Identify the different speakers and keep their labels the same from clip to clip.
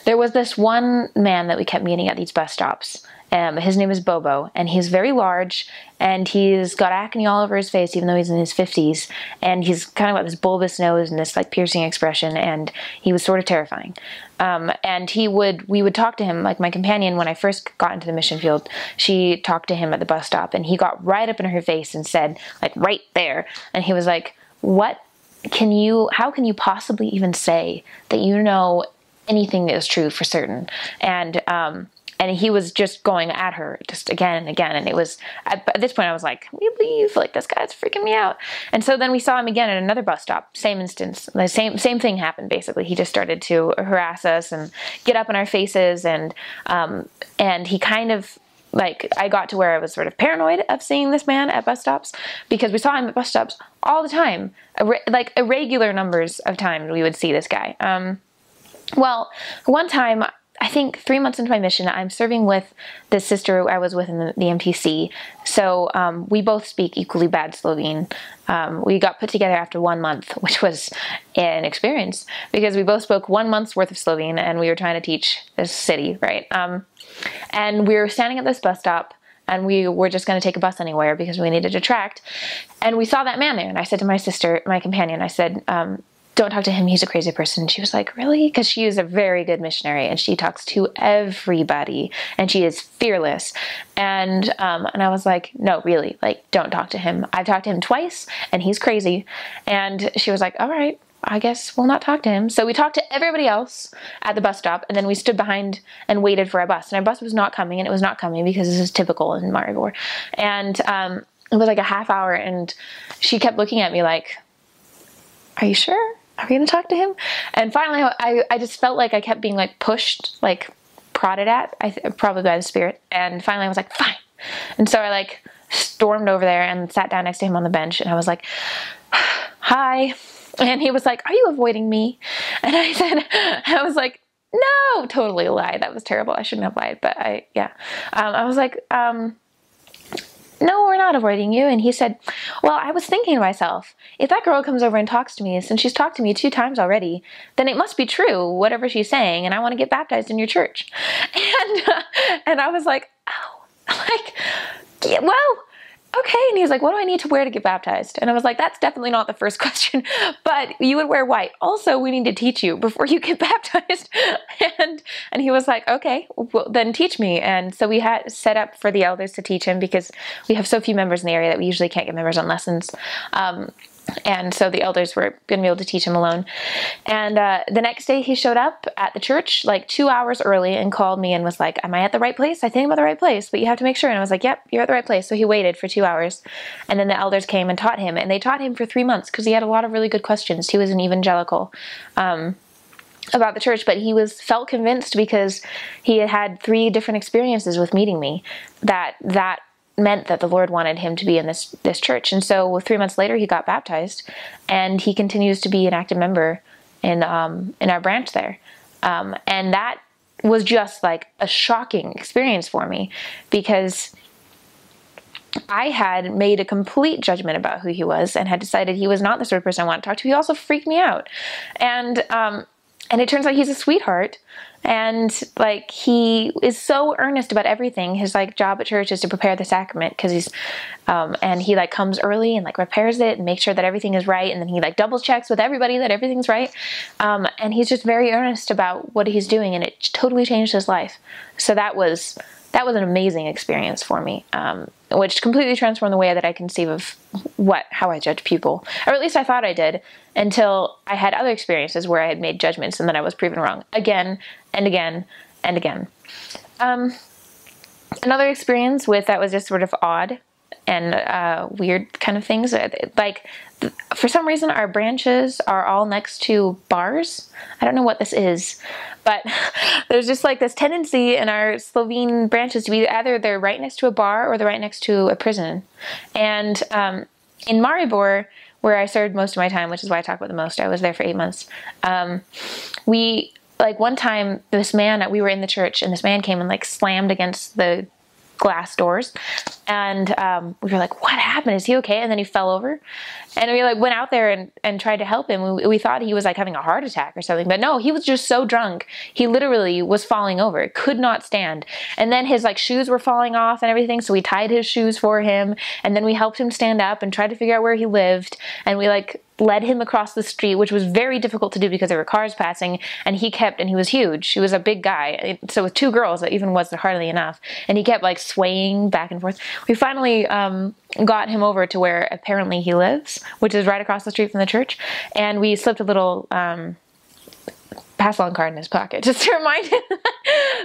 Speaker 1: there was this one man that we kept meeting at these bus stops. His name is Bobo, and he's very large, and he's got acne all over his face, even though he's in his 50s, and he's kind of got this bulbous nose and this like piercing expression, and he was sort of terrifying. And we would talk to him, like my companion, when I first got into the mission field, she talked to him at the bus stop, and he got right up in her face and said, like, right there, and he was like, how can you possibly even say that you know anything that is true for certain? And he was just going at her just again and again. And it was, at this point I was like, can we leave? Like, this guy's freaking me out. And so then we saw him again at another bus stop, same instance, the same thing happened basically. He just started to harass us and get up in our faces. And he kind of, like, I got to where I was sort of paranoid of seeing this man at bus stops, because we saw him at bus stops all the time, like irregular numbers of times we would see this guy. Well, one time, I think 3 months into my mission, I'm serving with this sister I was with in the MTC. So we both speak equally bad Slovene. We got put together after 1 month, which was an experience, because we both spoke 1 month's worth of Slovene, and we were trying to teach this city, right? And we were standing at this bus stop, and we were just going to take a bus anywhere because we needed a tract. And we saw that man there, and I said to my sister, my companion, I said, don't talk to him, he's a crazy person. She was like, really? Because she is a very good missionary, and she talks to everybody, and she is fearless. And I was like, no, really, like, don't talk to him. I've talked to him twice, and he's crazy. And she was like, all right, I guess we'll not talk to him. So we talked to everybody else at the bus stop, and then we stood behind and waited for our bus. And our bus was not coming, and it was not coming because this is typical in Maribor. And it was like a half hour, and she kept looking at me like, are you sure? Are we going to talk to him? And finally, I just felt like I kept being like pushed, like prodded at, probably by the Spirit. And finally I was like, fine. And so I like stormed over there and sat down next to him on the bench. And I was like, hi. And he was like, are you avoiding me? And I was like, no, totally a lie. That was terrible. I shouldn't have lied, but yeah. I was like, no, we're not avoiding you. And he said, well, I was thinking to myself, if that girl comes over and talks to me, since she's talked to me 2 times already, then it must be true, whatever she's saying, and I want to get baptized in your church. And I was like, oh, like, yeah, well, okay. And he was like, what do I need to wear to get baptized? And I was like, that's definitely not the first question, but you would wear white. Also, we need to teach you before you get baptized. And he was like, okay, well, then teach me. And so we had set up for the elders to teach him, because we have so few members in the area that we usually can't get members on lessons. And so the elders were going to be able to teach him alone. And the next day he showed up at the church like 2 hours early and called me and was like, am I at the right place? I think I'm at the right place, but you have to make sure. And I was like, yep, you're at the right place. So he waited for 2 hours. And then the elders came and taught him. And they taught him for 3 months because he had a lot of really good questions. He was an evangelical about the church, but he felt convinced because he had had 3 different experiences with meeting me that meant that the Lord wanted him to be in this church. And so 3 months later, he got baptized, and he continues to be an active member in our branch there. And that was just like a shocking experience for me, because I had made a complete judgment about who he was and had decided he was not the sort of person I want to talk to. He also freaked me out. And it turns out he's a sweetheart. And like, he is so earnest about everything. His like job at church is to prepare the sacrament, because he's and he like comes early and like prepares it and makes sure that everything is right, and then he like double checks with everybody that everything's right. And he's just very earnest about what he's doing, and it totally changed his life. So that was an amazing experience for me, which completely transformed the way that I conceive of how I judge people, or at least I thought I did, until I had other experiences where I had made judgments and then I was proven wrong again and again and again. Another experience that was just sort of odd and weird kind of things, like for some reason our branches are all next to bars. I don't know what this is, but there's just like this tendency in our Slovene branches to be either they're right next to a bar or they're right next to a prison. And in Maribor, where I served most of my time, which is why I talk about the most, I was there for 8 months, like one time we were in the church and this man came and like slammed against the glass doors. And we were like, what happened? Is he okay? And then he fell over. And we like went out there and tried to help him. We thought he was like having a heart attack or something, but no, he was just so drunk. He literally was falling over, could not stand. And then his like shoes were falling off and everything. So we tied his shoes for him. And then we helped him stand up and tried to figure out where he lived. And we like led him across the street, which was very difficult to do because there were cars passing, and he was huge. He was a big guy. So with two girls, that even was hardly enough. And he kept like swaying back and forth. We finally got him over to where apparently he lives, which is right across the street from the church. And we slipped a little pass along card in his pocket just to remind him.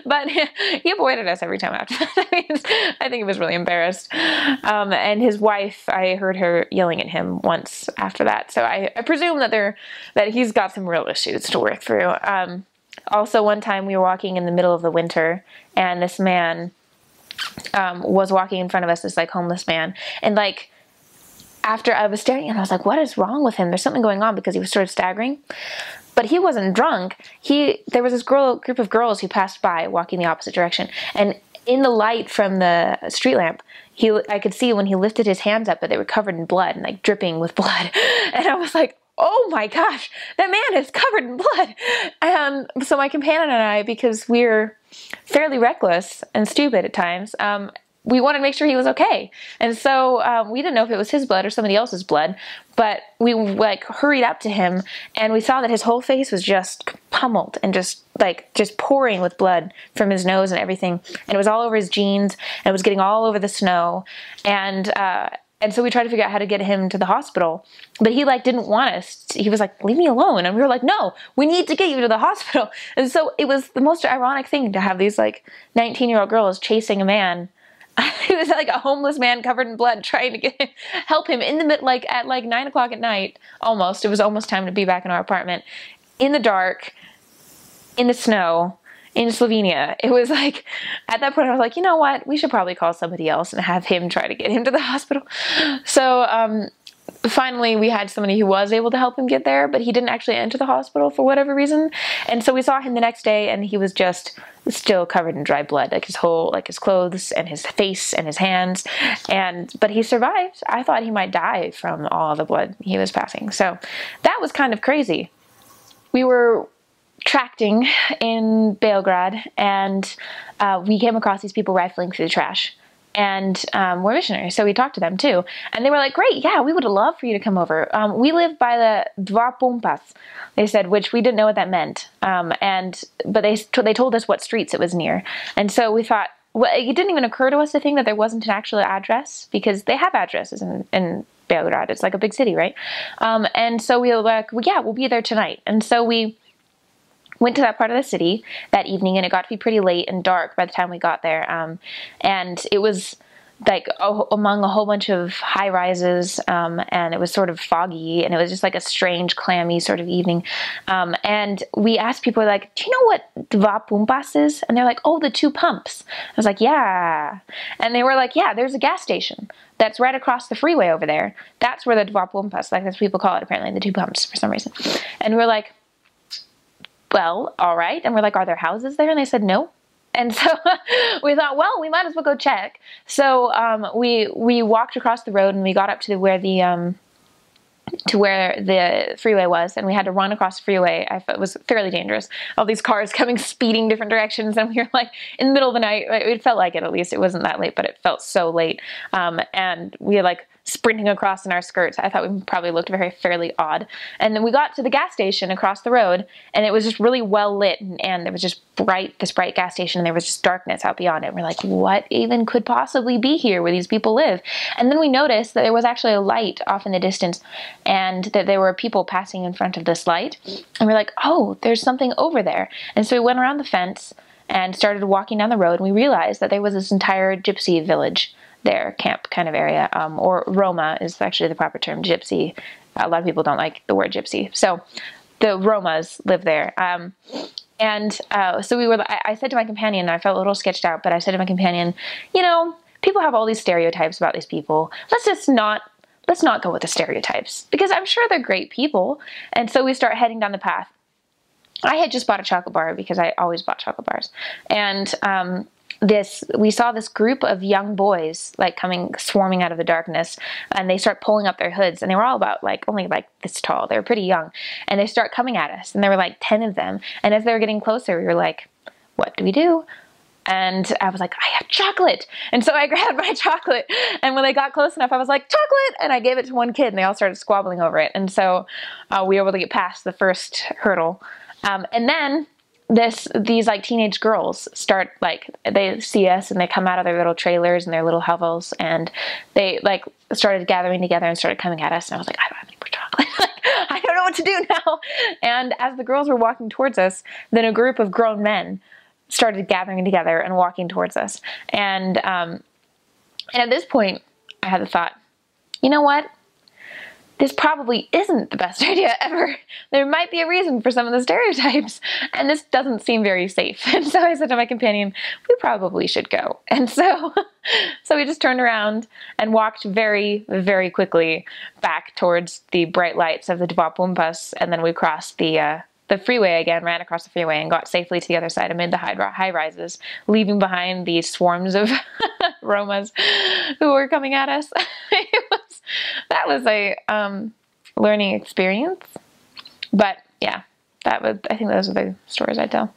Speaker 1: But he avoided us every time after that. I think he was really embarrassed. And his wife, I heard her yelling at him once after that. So I presume that he's got some real issues to work through. Also, one time we were walking in the middle of the winter, and this man was walking in front of us, this like homeless man. And like, after I was staring at him, I was like, what is wrong with him? There's something going on, because he was sort of staggering. But he wasn't drunk. There was this group of girls who passed by walking the opposite direction. And in the light from the street lamp, I could see when he lifted his hands up that they were covered in blood and like dripping with blood. And I was like, oh my gosh, that man is covered in blood. And so my companion and I, because we're fairly reckless and stupid at times, we wanted to make sure he was okay. And so we didn't know if it was his blood or somebody else's blood, but we like hurried up to him, and we saw that his whole face was just pummeled and just pouring with blood from his nose and everything. And it was all over his jeans, and it was getting all over the snow. And so we tried to figure out how to get him to the hospital, but he like didn't want us. He was like, leave me alone. And we were like, no, we need to get you to the hospital. And so it was the most ironic thing to have these like 19-year-old girls chasing a man. He was like a homeless man covered in blood, trying to help him in the mid, like at like 9 o'clock at night, almost. It was almost time to be back in our apartment, in the dark, in the snow, in Slovenia. It was like, at that point I was like, you know what? We should probably call somebody else and have him try to get him to the hospital. So finally we had somebody who was able to help him get there, but he didn't actually enter the hospital for whatever reason. And so we saw him the next day, and he was just still covered in dry blood, like his clothes and his face and his hands. But he survived. I thought he might die from all the blood he was passing. So that was kind of crazy. We were tracting in Belgrade, and we came across these people rifling through the trash. And we're missionaries, so we talked to them too. And they were like, great, yeah, we would love for you to come over. We live by the Dva Pumpas, they said, which we didn't know what that meant. But they told us what streets it was near. And so we thought, well, it didn't even occur to us to think that there wasn't an actual address, because they have addresses in Belgrade. It's like a big city, right? And so we were like, well, yeah, we'll be there tonight. And so we went to that part of the city that evening, and it got to be pretty late and dark by the time we got there. And it was like among a whole bunch of high rises, and it was sort of foggy, and it was just like a strange, clammy sort of evening. And we asked people, like, do you know what Dva Pumpas is? And they're like, oh, the two pumps. I was like, yeah. And they were like, yeah, there's a gas station that's right across the freeway over there. That's where the Dva Pumpas, like that's what people call it apparently, the two pumps for some reason. And we're like, well, all right. And we're like, are there houses there? And they said no. And so we thought, well, we might as well go check. So we walked across the road, and we got up to where the freeway was, and we had to run across the freeway. I thought it was fairly dangerous. All these cars coming speeding different directions, and we were like in the middle of the night. It felt like it, at least. It wasn't that late, but it felt so late. And we were like sprinting across in our skirts. I thought we probably looked fairly odd. And then we got to the gas station across the road, and it was just really well lit, and there was just this bright gas station, and there was just darkness out beyond it. And we're like, what even could possibly be here where these people live? And then we noticed that there was actually a light off in the distance, and that there were people passing in front of this light. And we're like, oh, there's something over there. And so we went around the fence and started walking down the road, and we realized that there was this entire gypsy village there, camp kind of area, or Roma is actually the proper term. Gypsy, a lot of people don't like the word gypsy. So the Romas live there. So we were, I said to my companion, I felt a little sketched out, but I said to my companion, you know, people have all these stereotypes about these people. Let's not go with the stereotypes, because I'm sure they're great people. And so we start heading down the path. I had just bought a chocolate bar, because I always bought chocolate bars. And we saw this group of young boys like swarming out of the darkness, and they start pulling up their hoods, and they were all about like only like this tall. They were pretty young, and they start coming at us, and there were like 10 of them. And as they were getting closer, we were like, what do we do? And I was like, I have chocolate. And so I grabbed my chocolate, and when they got close enough, I was like, chocolate! And I gave it to one kid, and they all started squabbling over it. And so we were able to get past the first hurdle. And then these like teenage girls start, like, they see us and they come out of their little trailers and their little hovels, and they like started gathering together and started coming at us. And I was like, I don't have any more chocolate. Like, I don't know what to do now. And as the girls were walking towards us, then a group of grown men started gathering together and walking towards us. And at this point, I had the thought, you know what? This probably isn't the best idea ever. There might be a reason for some of the stereotypes, and this doesn't seem very safe. And so I said to my companion, we probably should go. And so we just turned around and walked very, very quickly back towards the bright lights of the Dwapumpas, and then we crossed the freeway again, ran across the freeway, and got safely to the other side amid the high rises, leaving behind these swarms of Romas who were coming at us. That was a learning experience. But yeah, I think those are the stories I tell.